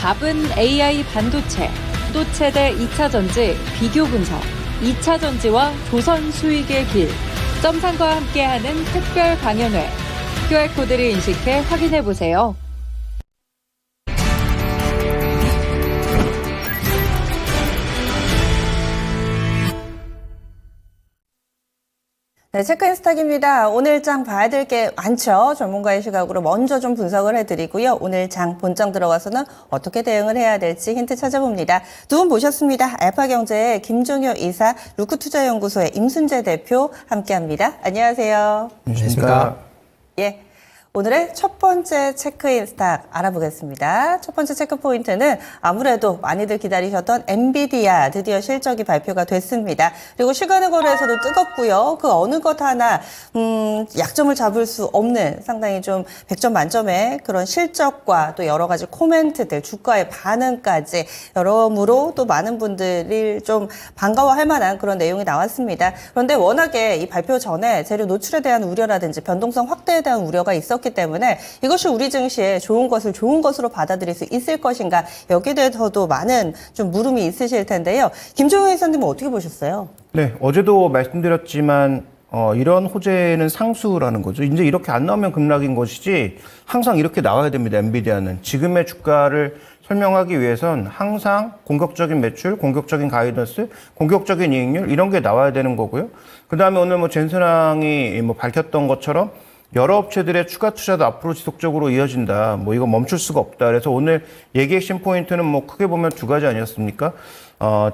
답은 AI 반도체, 또 최대 2차 전지 비교 분석, 2차 전지와 조선 수익의 길, 점상과 함께하는 특별 강연회. QR코드를 인식해 확인해보세요. 네, 체크인스탁입니다. 오늘 장 봐야 될 게 많죠. 전문가의 시각으로 먼저 좀 분석을 해드리고요. 오늘 장 본장 들어가서는 어떻게 대응을 해야 될지 힌트 찾아봅니다. 두 분 모셨습니다. 알파경제의 김종효 이사, 루크투자연구소의 임순재 대표 함께합니다. 안녕하세요. 안녕하십니까. 예. 오늘의 첫 번째 체크인 스탁 알아보겠습니다. 첫 번째 체크 포인트는 아무래도 많이들 기다리셨던 엔비디아 드디어 실적이 발표가 됐습니다. 그리고 시간의 거래에서도 뜨겁고요. 그 어느 것 하나 약점을 잡을 수 없는 상당히 좀 100점 만점의 그런 실적과 또 여러 가지 코멘트들, 주가의 반응까지 여러모로 또 많은 분들이 좀 반가워할 만한 그런 내용이 나왔습니다. 그런데 워낙에 이 발표 전에 재료 노출에 대한 우려라든지 변동성 확대에 대한 우려가 있었기 때문에 이것이 우리 증시에 좋은 것을 좋은 것으로 받아들일 수 있을 것인가, 여기에 대해서도 많은 좀 물음이 있으실 텐데요. 김종효 회장님은 어떻게 보셨어요? 네, 어제도 말씀드렸지만 이런 호재는 상수라는 거죠. 이제 이렇게 안 나오면 급락인 것이지 항상 이렇게 나와야 됩니다. 엔비디아는 지금의 주가를 설명하기 위해선 항상 공격적인 매출, 공격적인 가이던스, 공격적인 이익률 이런 게 나와야 되는 거고요. 그 다음에 오늘 젠슨항이 밝혔던 것처럼 여러 업체들의 추가 투자도 앞으로 지속적으로 이어진다. 이거 멈출 수가 없다. 그래서 오늘 얘기 핵심 포인트는 크게 보면 두 가지 아니었습니까?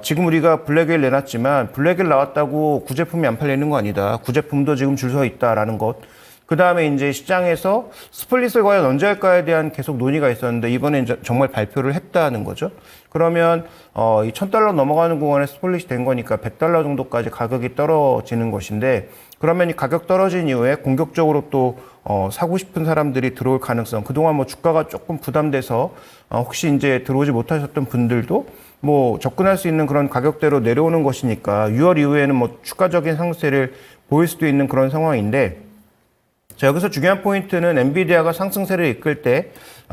지금 우리가 블랙웨일 내놨지만 블랙웨일 나왔다고 구제품이 안 팔리는 거 아니다. 구제품도 지금 줄 서 있다라는 것. 그 다음에 이제 시장에서 스플릿을 과연 언제 할까에 대한 계속 논의가 있었는데 이번에 이제 정말 발표를 했다는 거죠. 그러면 이 $1,000 넘어가는 구간에 스플릿이 된 거니까 $100 정도까지 가격이 떨어지는 것인데, 그러면 이 가격 떨어진 이후에 공격적으로 또 사고 싶은 사람들이 들어올 가능성, 그동안 주가가 조금 부담돼서 혹시 이제 들어오지 못하셨던 분들도 접근할 수 있는 그런 가격대로 내려오는 것이니까 6월 이후에는 추가적인 상승세를 보일 수도 있는 그런 상황인데, 자, 여기서 중요한 포인트는 엔비디아가 상승세를 이끌 때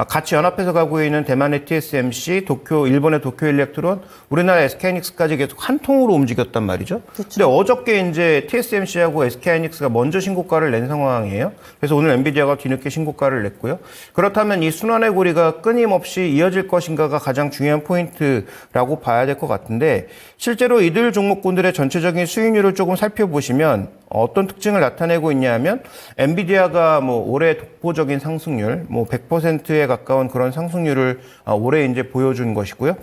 같이 연합해서 가고 있는 대만의 TSMC, 일본의 도쿄 일렉트론, 우리나라 SK하이닉스까지 계속 한 통으로 움직였단 말이죠. 그쵸. 근데 어저께 이제 TSMC하고 SK하이닉스가 먼저 신고가를 낸 상황이에요. 그래서 오늘 엔비디아가 뒤늦게 신고가를 냈고요. 그렇다면 이 순환의 고리가 끊임없이 이어질 것인가가 가장 중요한 포인트라고 봐야 될 것 같은데, 실제로 이들 종목군들의 전체적인 수익률을 조금 살펴보시면 어떤 특징을 나타내고 있냐면, 엔비디아가 올해 독보적인 상승률, 100%에 가까운 그런 상승률을 올해 이제 보여준 것이고요.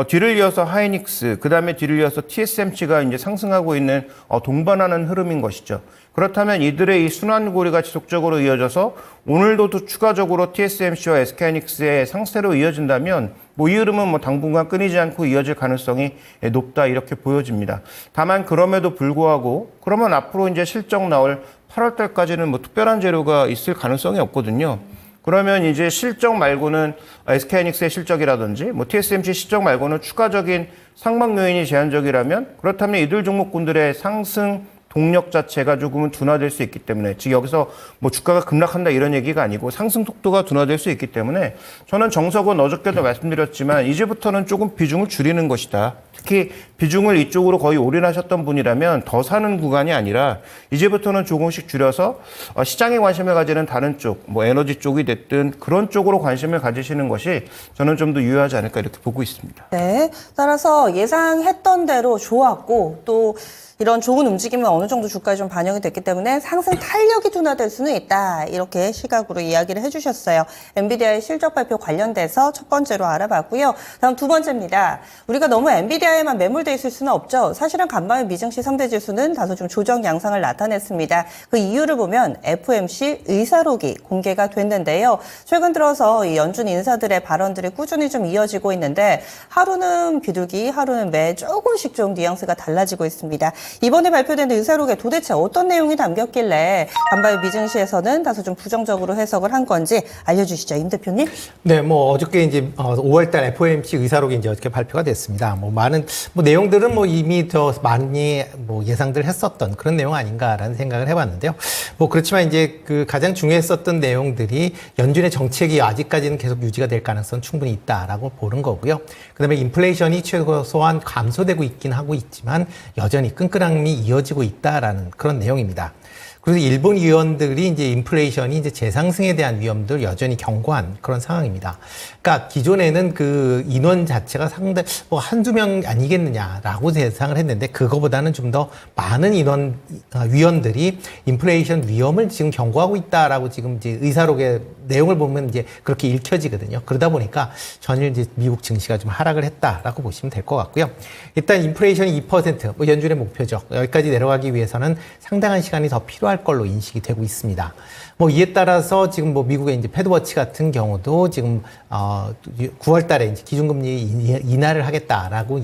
뒤를 이어서 하이닉스, 그 다음에 뒤를 이어서 TSMC가 이제 상승하고 있는 동반하는 흐름인 것이죠. 그렇다면 이들의 이 순환고리가 지속적으로 이어져서 오늘도 또 추가적으로 TSMC와 SK하이닉스의 상세로 이어진다면 이 흐름은 당분간 끊이지 않고 이어질 가능성이 높다, 이렇게 보여집니다. 다만 그럼에도 불구하고 그러면 앞으로 이제 실적 나올 8월 달까지는 특별한 재료가 있을 가능성이 없거든요. 그러면 이제 실적 말고는 SK하이닉스의 실적이라든지 TSMC 실적 말고는 추가적인 상방 요인이 제한적이라면, 그렇다면 이들 종목군들의 상승 동력 자체가 조금은 둔화될 수 있기 때문에, 즉 여기서 주가가 급락한다 이런 얘기가 아니고 상승 속도가 둔화될 수 있기 때문에 저는 정석은 어저께도 말씀드렸지만 이제부터는 조금 비중을 줄이는 것이다. 특히 비중을 이쪽으로 거의 올인하셨던 분이라면 더 사는 구간이 아니라 이제부터는 조금씩 줄여서 시장에 관심을 가지는 다른 쪽, 에너지 쪽이 됐든 그런 쪽으로 관심을 가지시는 것이 저는 좀 더 유효하지 않을까, 이렇게 보고 있습니다. 네, 따라서 예상했던 대로 좋았고 또 이런 좋은 움직임은 어느 정도 주가에 좀 반영이 됐기 때문에 상승 탄력이 둔화될 수는 있다, 이렇게 시각으로 이야기를 해주셨어요. 엔비디아의 실적 발표 관련돼서 첫 번째로 알아봤고요. 다음 두 번째입니다. 우리가 너무 엔비디아에만 매몰돼 있을 수는 없죠. 사실은 간밤에 미증시 3대 지수는 다소 좀 조정 양상을 나타냈습니다. 그 이유를 보면 FOMC 의사록이 공개가 됐는데요. 최근 들어서 이 연준 인사들의 발언들이 꾸준히 좀 이어지고 있는데 하루는 비둘기, 하루는 매, 조금씩 좀 뉘앙스가 달라지고 있습니다. 이번에 발표된 의사록에 도대체 어떤 내용이 담겼길래 간밤에 미증시에서는 다소 좀 부정적으로 해석을 한 건지 알려주시죠, 임 대표님. 네, 어저께 이제 5월달 FOMC 의사록이 이제 어저께 발표가 됐습니다. 라는 뭐 내용들은 뭐 이미 더 많이 뭐 예상들 했었던 그런 내용 아닌가라는 생각을 해봤는데요. 뭐 그렇지만 이제 그 가장 중요했었던 내용들이 연준의 정책이 아직까지는 계속 유지가 될 가능성은 충분히 있다라고 보는 거고요. 그다음에 인플레이션이 최소한 감소되고 있긴 하고 있지만 여전히 끈끈함이 이어지고 있다라는 그런 내용입니다. 그래서 일본 위원들이 이제 인플레이션이 이제 재상승에 대한 위험들 여전히 경고한 그런 상황입니다. 그러니까 기존에는 그 인원 자체가 상당히 뭐 한두 명 아니겠느냐라고 예상을 했는데 그거보다는 좀 더 많은 위원들이 인플레이션 위험을 지금 경고하고 있다라고 지금 이제 의사록의 내용을 보면 이제 그렇게 읽혀지거든요. 그러다 보니까 전일 이제 미국 증시가 좀 하락을 했다라고 보시면 될 것 같고요. 일단 인플레이션이 2%, 뭐 연준의 목표죠. 여기까지 내려가기 위해서는 상당한 시간이 더 필요할 걸로 인식이 되고 있습니다. 뭐 이에 따라서 지금 뭐 미국의 이제 패드워치 같은 경우도 지금 9월 달에 이제 기준금리 인하를 하겠다라고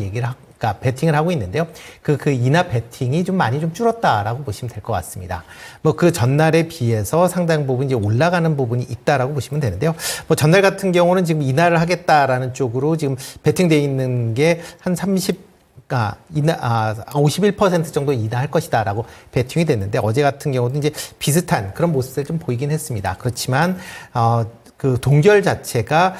그러니까 베팅을 하고 있는데요. 그 인하 베팅이 좀 많이 좀 줄었다라고 보시면 될 것 같습니다. 뭐 그 전날에 비해서 상당 부분 이제 올라가는 부분이 있다라고 보시면 되는데요. 뭐 전날 같은 경우는 지금 인하를 하겠다라는 쪽으로 지금 베팅되어 있는 게 한 51% 정도 인하할 것이다라고 베팅이 됐는데 어제 같은 경우도 이제 비슷한 그런 모습을 좀 보이긴 했습니다. 그렇지만 그 동결 자체가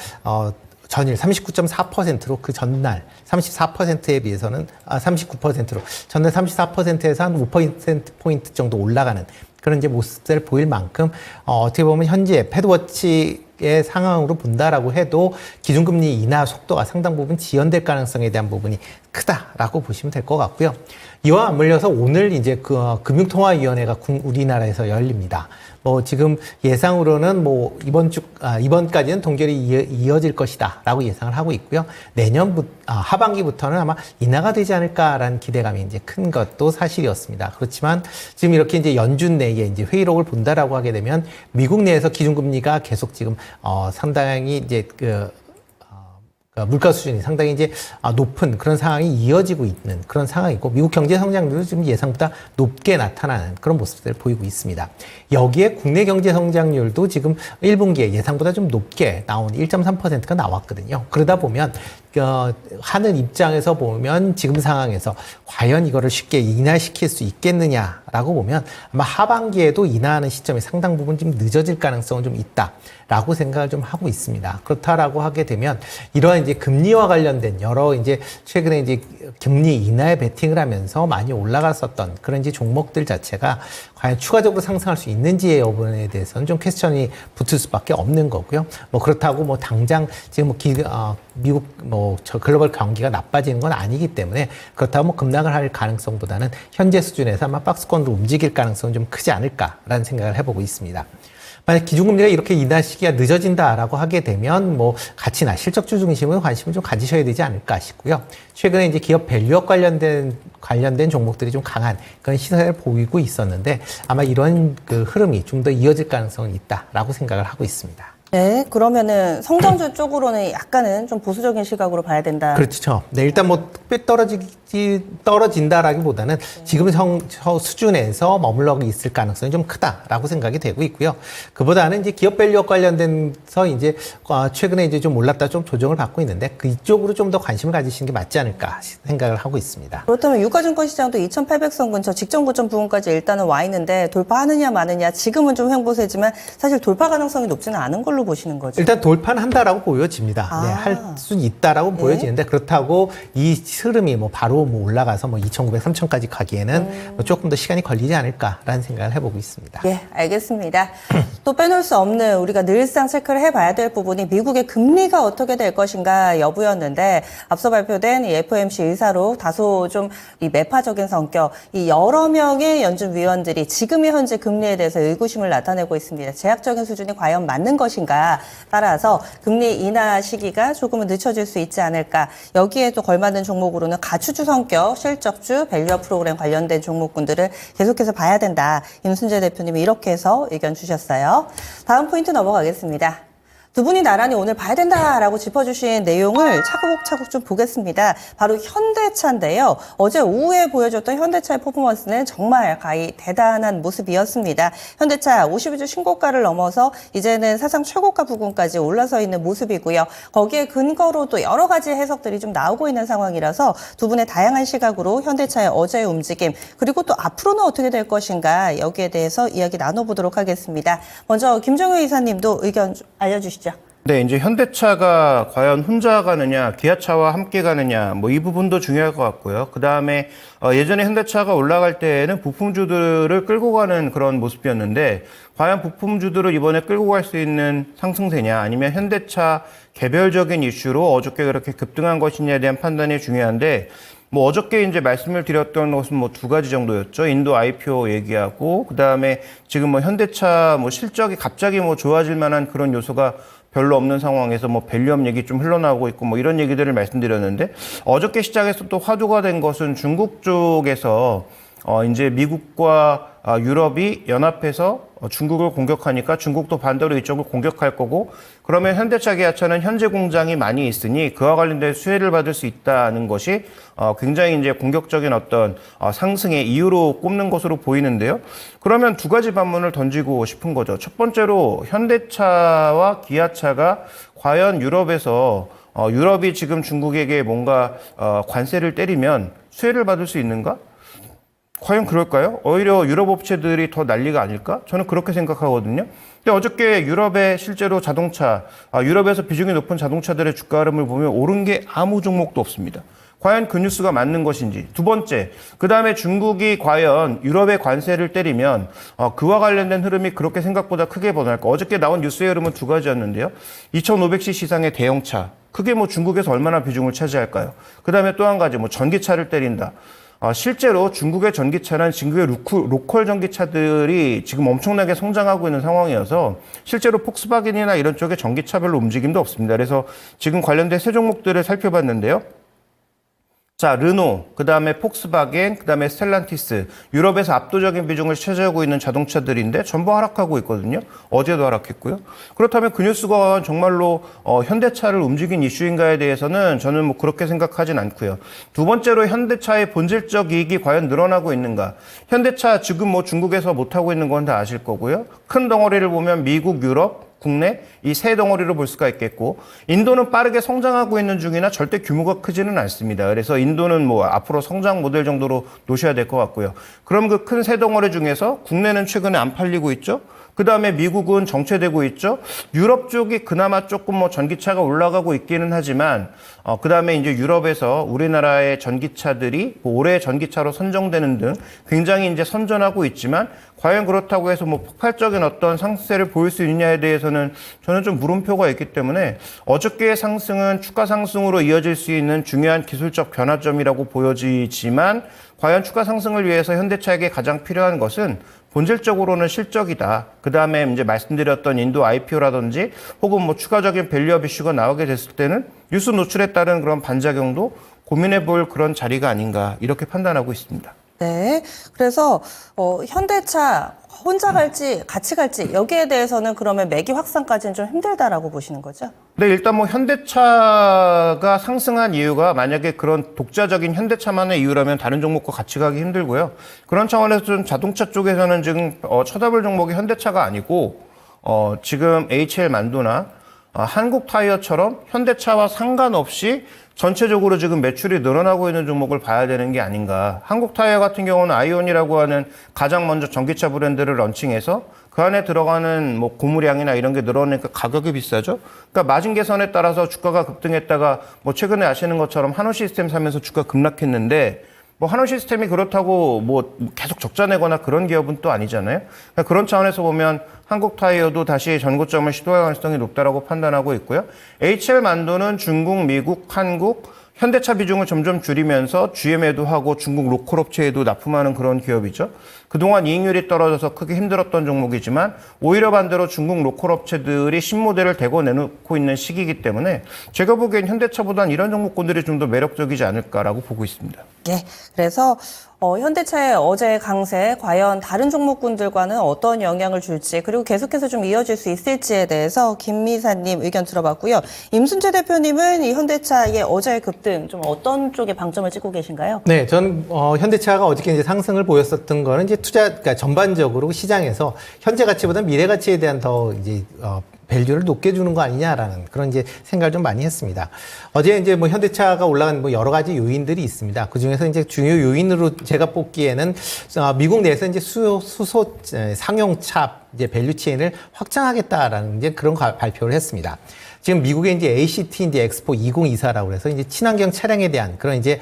전일 39.4%로 그 전날 34%에 비해서는 39%로 전날 34%에서 한 5%포인트 정도 올라가는 그런 이제 모습을 보일 만큼 어떻게 보면 현재 패드워치의 상황으로 본다라고 해도 기준금리 인하 속도가 상당 부분 지연될 가능성에 대한 부분이 크다라고 보시면 될 것 같고요. 이와 맞물려서 오늘 이제 그 금융통화위원회가 우리나라에서 열립니다. 뭐 지금 예상으로는 뭐 이번까지는 동결이 이어질 것이다라고 예상을 하고 있고요. 내년 하반기부터는 아마 인하가 되지 않을까라는 기대감이 이제 큰 것도 사실이었습니다. 그렇지만 지금 이렇게 이제 연준 내에 이제 회의록을 본다라고 하게 되면 미국 내에서 기준금리가 계속 지금 상당히 이제 물가 수준이 상당히 이제 높은 그런 상황이 이어지고 있는 그런 상황이고 미국 경제 성장률도 지금 예상보다 높게 나타나는 그런 모습들을 보이고 있습니다. 여기에 국내 경제 성장률도 지금 1분기에 예상보다 좀 높게 나온 1.3%가 나왔거든요. 그러다 보면 하는 입장에서 보면 지금 상황에서 과연 이거를 쉽게 인하시킬 수 있겠느냐라고 보면 아마 하반기에도 인하하는 시점이 상당 부분 좀 늦어질 가능성은 좀 있다라고 생각을 좀 하고 있습니다. 그렇다라고 하게 되면 이러한 이제 금리와 관련된 여러 이제 최근에 이제 금리 인하에 베팅을 하면서 많이 올라갔었던 그런 이제 종목들 자체가 과연 추가적으로 상승할 수 있는지의 여부에 대해서는 좀 퀘스천이 붙을 수밖에 없는 거고요. 뭐 그렇다고 뭐 당장 지금 미국 글로벌 경기가 나빠지는 건 아니기 때문에 그렇다고 뭐 급락을 할 가능성보다는 현재 수준에서 아마 박스권으로 움직일 가능성은 좀 크지 않을까라는 생각을 해보고 있습니다. 만약 기준금리가 이렇게 인하 시기가 늦어진다라고 하게 되면 뭐 가치나 실적주 중심으로 관심을 좀 가지셔야 되지 않을까 싶고요. 최근에 이제 기업 밸류업 관련된 종목들이 좀 강한 그런 시세를 보이고 있었는데 아마 이런 그 흐름이 좀 더 이어질 가능성은 있다라고 생각을 하고 있습니다. 네, 그러면은 성장주 쪽으로는 약간은 좀 보수적인 시각으로 봐야 된다. 그렇죠. 네, 일단 뭐 특별히 떨어진다라기보다는 지금 수준에서 머물러 있을 가능성이 좀 크다라고 생각이 되고 있고요. 그보다는 이제 기업 밸류업 관련돼서 이제 최근에 이제 좀 올랐다 좀 조정을 받고 있는데 그쪽으로 좀 더 관심을 가지시는 게 맞지 않을까 생각을 하고 있습니다. 그렇다면 유가증권 시장도 2,800선 근처 직전 고점 부분까지 일단은 와 있는데 돌파하느냐 마느냐 지금은 좀 횡보세지만 사실 돌파 가능성이 높지는 않은 걸로 보시는 거죠. 일단 돌파는 한다라고 보여집니다. 네, 할 수 있다라고 보여지는데 그렇다고 이 흐름이 뭐 바로 뭐 올라가서 뭐 2,900, 3,000까지 가기에는 뭐 조금 더 시간이 걸리지 않을까라는 생각을 해보고 있습니다. 예, 알겠습니다. 또 빼놓을 수 없는 우리가 늘상 체크를 해봐야 될 부분이 미국의 금리가 어떻게 될 것인가 여부였는데 앞서 발표된 이 FOMC 의사록 다소 좀 이 매파적인 성격, 이 여러 명의 연준 위원들이 지금의 현재 금리에 대해서 의구심을 나타내고 있습니다. 제약적인 수준이 과연 맞는 것인가 따라서 금리 인하 시기가 조금은 늦춰질 수 있지 않을까. 여기에 또 걸맞는 종목으로는 가추주 성격, 실적주, 밸류업 프로그램 관련된 종목군들을 계속해서 봐야 된다. 임순재 대표님이 이렇게 해서 의견 주셨어요. 다음 포인트 넘어가겠습니다. 두 분이 나란히 오늘 봐야 된다라고 짚어주신 내용을 차곡차곡 좀 보겠습니다. 바로 현대차인데요. 어제 오후에 보여줬던 현대차의 퍼포먼스는 정말 가히 대단한 모습이었습니다. 현대차 52주 신고가를 넘어서 이제는 사상 최고가 부근까지 올라서 있는 모습이고요. 거기에 근거로 또 여러 가지 해석들이 좀 나오고 있는 상황이라서 두 분의 다양한 시각으로 현대차의 어제의 움직임, 그리고 또 앞으로는 어떻게 될 것인가, 여기에 대해서 이야기 나눠보도록 하겠습니다. 먼저 김정효 이사님도 의견 좀 알려주시죠. 네, 이제 현대차가 과연 혼자 가느냐, 기아차와 함께 가느냐, 뭐 이 부분도 중요할 것 같고요. 그 다음에 예전에 현대차가 올라갈 때에는 부품주들을 끌고 가는 그런 모습이었는데, 과연 부품주들을 이번에 끌고 갈 수 있는 상승세냐, 아니면 현대차 개별적인 이슈로 어저께 그렇게 급등한 것이냐에 대한 판단이 중요한데, 뭐 어저께 이제 말씀을 드렸던 것은 뭐 두 가지 정도였죠. 인도 IPO 얘기하고, 그 다음에 지금 뭐 현대차 뭐 실적이 갑자기 뭐 좋아질 만한 그런 요소가 별로 없는 상황에서 뭐 밸류업 얘기 좀 흘러나오고 있고 뭐 이런 얘기들을 말씀드렸는데, 어저께 시작해서 또 화두가 된 것은 중국 쪽에서 이제 미국과 유럽이 연합해서 중국을 공격하니까 중국도 반대로 이쪽을 공격할 거고, 그러면 현대차 기아차는 현재 공장이 많이 있으니 그와 관련된 수혜를 받을 수 있다는 것이 굉장히 이제 공격적인 어떤 상승의 이유로 꼽는 것으로 보이는데요. 그러면 두 가지 반문을 던지고 싶은 거죠. 첫 번째로 현대차와 기아차가 과연 유럽에서 유럽이 지금 중국에게 뭔가 관세를 때리면 수혜를 받을 수 있는가? 과연 그럴까요? 오히려 유럽 업체들이 더 난리가 아닐까? 저는 그렇게 생각하거든요. 근데 어저께 유럽의 실제로 자동차, 유럽에서 비중이 높은 자동차들의 주가 흐름을 보면 오른 게 아무 종목도 없습니다. 과연 그 뉴스가 맞는 것인지. 두 번째, 그 다음에 중국이 과연 유럽의 관세를 때리면 그와 관련된 흐름이 그렇게 생각보다 크게 변할까? 어저께 나온 뉴스의 흐름은 두 가지였는데요. 2500cc 이상의 대형차, 그게 뭐 중국에서 얼마나 비중을 차지할까요? 그 다음에 또 한 가지, 뭐 전기차를 때린다. 실제로 중국의 전기차는 중국의 로컬 전기차들이 지금 엄청나게 성장하고 있는 상황이어서 실제로 폭스바겐이나 이런 쪽에 전기차 별로 움직임도 없습니다. 그래서 지금 관련된 세 종목들을 살펴봤는데요. 자, 르노, 그 다음에 폭스바겐, 그 다음에 스텔란티스, 유럽에서 압도적인 비중을 차지하고 있는 자동차들인데 전부 하락하고 있거든요. 어제도 하락했고요. 그렇다면 그 뉴스가 정말로 현대차를 움직인 이슈인가에 대해서는 저는 뭐 그렇게 생각하진 않고요. 두 번째로 현대차의 본질적 이익이 과연 늘어나고 있는가. 현대차 지금 뭐 중국에서 못하고 있는 건 다 아실 거고요. 큰 덩어리를 보면 미국, 유럽, 국내 이 세 덩어리로 볼 수가 있겠고, 인도는 빠르게 성장하고 있는 중이나 절대 규모가 크지는 않습니다. 그래서 인도는 뭐 앞으로 성장 모델 정도로 놓으셔야 될 것 같고요. 그럼 그 큰 세 덩어리 중에서 국내는 최근에 안 팔리고 있죠. 그 다음에 미국은 정체되고 있죠. 유럽 쪽이 그나마 조금 뭐 전기차가 올라가고 있기는 하지만, 그 다음에 이제 유럽에서 우리나라의 전기차들이 올해 전기차로 선정되는 등 굉장히 이제 선전하고 있지만, 과연 그렇다고 해서 뭐 폭발적인 어떤 상승세를 보일 수 있느냐에 대해서는 저는 좀 물음표가 있기 때문에, 어저께의 상승은 추가 상승으로 이어질 수 있는 중요한 기술적 변화점이라고 보여지지만, 과연 추가 상승을 위해서 현대차에게 가장 필요한 것은 본질적으로는 실적이다. 그 다음에 이제 말씀드렸던 인도 IPO라든지 혹은 뭐 추가적인 밸류업 이슈가 나오게 됐을 때는 뉴스 노출에 따른 그런 반작용도 고민해 볼 그런 자리가 아닌가, 이렇게 판단하고 있습니다. 네. 그래서 현대차 혼자 갈지 같이 갈지 여기에 대해서는 그러면 매기 확산까지는 좀 힘들다라고 보시는 거죠? 네, 일단 뭐 현대차가 상승한 이유가 만약에 그런 독자적인 현대차만의 이유라면 다른 종목과 같이 가기 힘들고요. 그런 차원에서 좀 자동차 쪽에서는 지금 쳐다볼 종목이 현대차가 아니고 지금 HL 만도나 한국 타이어처럼 현대차와 상관없이 전체적으로 지금 매출이 늘어나고 있는 종목을 봐야 되는 게 아닌가. 한국 타이어 같은 경우는 아이온이라고 하는 가장 먼저 전기차 브랜드를 런칭해서 그 안에 들어가는 뭐 고무량이나 이런 게 늘어나니까 가격이 비싸죠. 그러니까 마진 개선에 따라서 주가가 급등했다가 뭐 최근에 아시는 것처럼 한우 시스템 사면서 주가 급락했는데, 뭐 한우 시스템이 그렇다고 뭐 계속 적자 내거나 그런 기업은 또 아니잖아요. 그러니까 그런 차원에서 보면 한국 타이어도 다시 전고점을 시도할 가능성이 높다라고 판단하고 있고요. HL 만도는 중국, 미국, 한국, 현대차 비중을 점점 줄이면서 GM에도 하고 중국 로컬 업체에도 납품하는 그런 기업이죠. 그동안 이익률이 떨어져서 크게 힘들었던 종목이지만 오히려 반대로 중국 로컬 업체들이 신모델을 대거 내놓고 있는 시기이기 때문에 제가 보기엔 현대차보다는 이런 종목군들이 좀 더 매력적이지 않을까라고 보고 있습니다. 예. 그래서 현대차의 어제 강세 과연 다른 종목군들과는 어떤 영향을 줄지 그리고 계속해서 좀 이어질 수 있을지에 대해서 김미사님 의견 들어봤고요. 임순재 대표님은 이 현대차의 어제의 급등 좀 어떤 쪽에 방점을 찍고 계신가요? 네, 저는 현대차가 어저께 이제 상승을 보였었던 거는 이제 그러니까 전반적으로 시장에서 현재 가치보다 미래 가치에 대한 더 이제 밸류를 높게 주는 거 아니냐라는 그런 이제 생각을 좀 많이 했습니다. 어제 이제 뭐 현대차가 올라간 뭐 여러 가지 요인들이 있습니다. 그 중에서 이제 중요 요인으로 제가 뽑기에는 미국 내에서 이제 수소 상용차 이제 밸류체인을 확장하겠다라는 이제 그런 발표를 했습니다. 지금 미국의 이제 ACT 이제 엑스포 2024라고 해서 이제 친환경 차량에 대한 그런 이제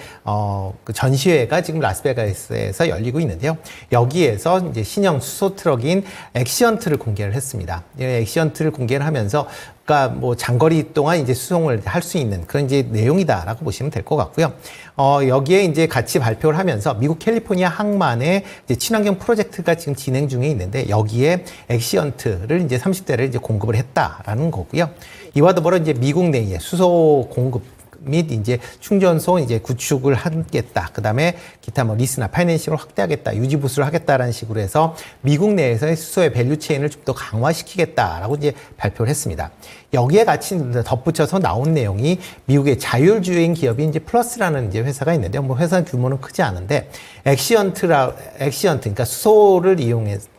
그 전시회가 지금 라스베가스에서 열리고 있는데요. 여기에서 이제 신형 수소 트럭인 엑시언트를 공개를 했습니다. 엑시언트를 공개를 하면서 그러니까 뭐 장거리 동안 이제 수송을 할 수 있는 그런 이제 내용이다라고 보시면 될 것 같고요. 여기에 이제 같이 발표를 하면서 미국 캘리포니아 항만의 이제 친환경 프로젝트가 지금 진행 중에 있는데 여기에 엑시언트를 이제 30대를 이제 공급을 했다라는 거고요. 이와 더불어 이제 미국 내에 수소 공급 및 이제 충전소 이제 구축을 하겠다. 그 다음에 기타 뭐 리스나 파이낸싱을 확대하겠다. 유지 보수를 하겠다라는 식으로 해서 미국 내에서의 수소의 밸류 체인을 좀 더 강화시키겠다라고 이제 발표를 했습니다. 여기에 같이 덧붙여서 나온 내용이 미국의 자율주행 기업인 이제 플러스라는 이제 회사가 있는데 뭐 회사 규모는 크지 않은데 엑시언트 그러니까 수소를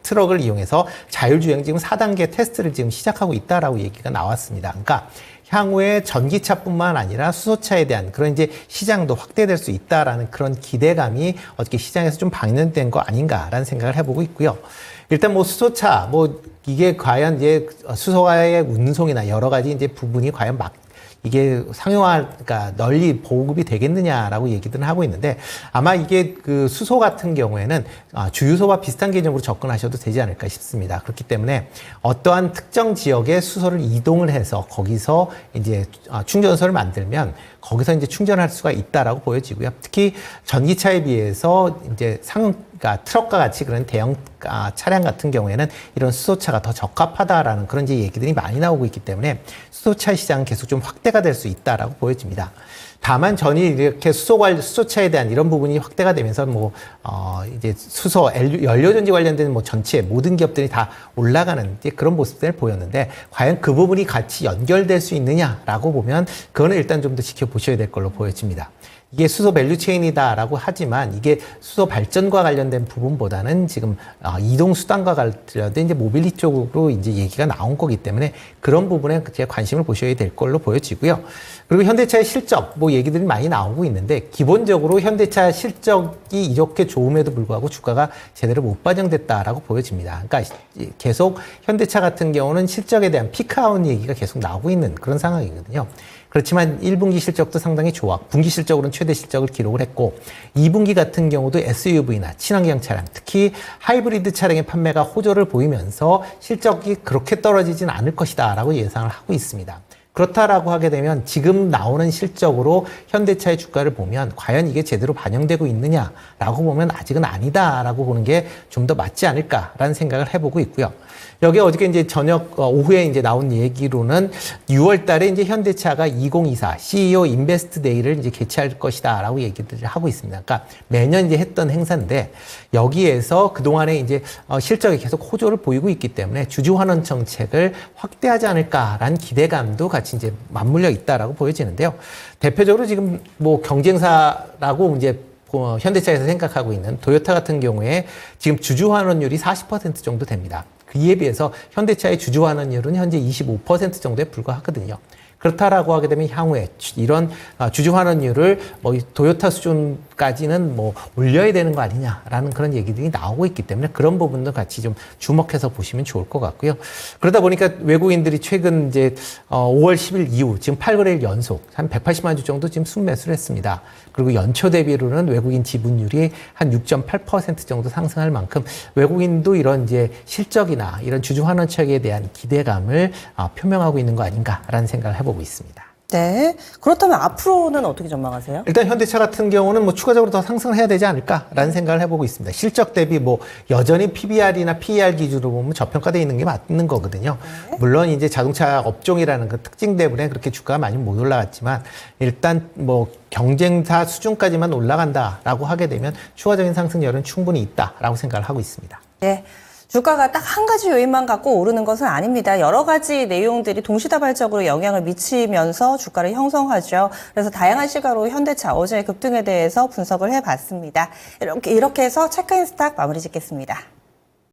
트럭을 이용해서 자율주행 지금 4단계 테스트를 지금 시작하고 있다라고 얘기가 나왔습니다. 그러니까 향후에 전기차뿐만 아니라 수소차에 대한 그런 이제 시장도 확대될 수 있다라는 그런 기대감이 어떻게 시장에서 좀 반영된 거 아닌가라는 생각을 해보고 있고요. 일단 뭐 수소차, 뭐 이게 과연 이제 수소와의 운송이나 여러 가지 이제 부분이 과연 이게 상용화가 널리 보급이 되겠느냐라고 얘기들은 하고 있는데 아마 이게 그 수소 같은 경우에는 주유소와 비슷한 개념으로 접근하셔도 되지 않을까 싶습니다. 그렇기 때문에 어떠한 특정 지역에 수소를 이동을 해서 거기서 이제 충전소를 만들면 거기서 이제 충전할 수가 있다라고 보여지고요. 특히 전기차에 비해서 이제 그러니까 트럭과 같이 그런 대형 차량 같은 경우에는 이런 수소차가 더 적합하다라는 그런 이제 얘기들이 많이 나오고 있기 때문에 수소차 시장은 계속 좀 확대가 될 수 있다라고 보여집니다. 다만 전이 이렇게 수소차에 대한 이런 부분이 확대가 되면서 이제 수소, 연료전지 관련된 전체 모든 기업들이 다 올라가는 그런 모습들을 보였는데 과연 그 부분이 같이 연결될 수 있느냐라고 보면 그거는 일단 좀 더 지켜보셔야 될 걸로 보여집니다. 이게 수소 밸류체인이다라고 하지만 이게 수소 발전과 관련된 부분보다는 지금 이동 수단과 관련된 이제 모빌리 쪽으로 이제 얘기가 나온 거기 때문에 그런 부분에 제 관심을 보셔야 될 걸로 보여지고요. 그리고 현대차의 실적 뭐 얘기들이 많이 나오고 있는데 기본적으로 현대차 실적이 이렇게 좋음에도 불구하고 주가가 제대로 못 반영됐다라고 보여집니다. 그러니까 계속 현대차 같은 경우는 실적에 대한 피크아웃 얘기가 계속 나오고 있는 그런 상황이거든요. 그렇지만 1분기 실적도 상당히 좋아. 분기 실적으로는 최대 실적을 기록을 했고 2분기 같은 경우도 SUV나 친환경 차량, 특히 하이브리드 차량의 판매가 호조를 보이면서 실적이 그렇게 떨어지진 않을 것이다 라고 예상을 하고 있습니다. 그렇다라고 하게 되면 지금 나오는 실적으로 현대차의 주가를 보면 과연 이게 제대로 반영되고 있느냐라고 보면 아직은 아니다라고 보는 게 좀 더 맞지 않을까라는 생각을 해보고 있고요. 여기 어저께 이제 저녁 오후에 이제 나온 얘기로는 6월 달에 이제 현대차가 2024 CEO 인베스트 데이를 이제 개최할 것이다라고 얘기들을 하고 있습니다. 그러니까 매년 이제 했던 행사인데 여기에서 그동안에 이제 실적이 계속 호조를 보이고 있기 때문에 주주 환원 정책을 확대하지 않을까라는 기대감도 같이 이제 맞물려 있다라고 보여지는데요. 대표적으로 지금 뭐 경쟁사라고 이제 현대차에서 생각하고 있는 토요타 같은 경우에 지금 주주 환원율이 40% 정도 됩니다. 이에 비해서 현대차의 주주 환원율은 현재 25% 정도에 불과하거든요. 그렇다라고 하게 되면 향후에 이런 주주 환원율을 도요타 수준까지는 올려야 되는 거 아니냐라는 그런 얘기들이 나오고 있기 때문에 그런 부분도 같이 좀 주목해서 보시면 좋을 것 같고요. 그러다 보니까 외국인들이 최근 이제 5월 10일 이후 지금 8거래일 연속 한 180만 주 정도 지금 순매수를 했습니다. 그리고 연초 대비로는 외국인 지분율이 한 6.8% 정도 상승할 만큼 외국인도 이런 이제 실적이나 이런 주주 환원책에 대한 기대감을 표명하고 있는 거 아닌가라는 생각을 해보고 있습니다. 네. 그렇다면 앞으로는 어떻게 전망하세요? 일단 현대차 같은 경우는 뭐 추가적으로 더 상승을 해야 되지 않을까라는 생각을 해보고 있습니다. 실적 대비 뭐 여전히 PBR이나 PER 기준으로 보면 저평가되어 있는 게 맞는 거거든요. 물론 이제 자동차 업종이라는 그 특징 때문에 그렇게 주가가 많이 못 올라갔지만 일단 뭐 경쟁사 수준까지만 올라간다라고 하게 되면 추가적인 상승률은 충분히 있다라고 생각을 하고 있습니다. 네. 주가가 딱 한 가지 요인만 갖고 오르는 것은 아닙니다. 여러 가지 내용들이 동시다발적으로 영향을 미치면서 주가를 형성하죠. 그래서 다양한 시각으로 현대차 어제의 급등에 대해서 분석을 해봤습니다. 이렇게 해서 체크인 스탁 마무리 짓겠습니다.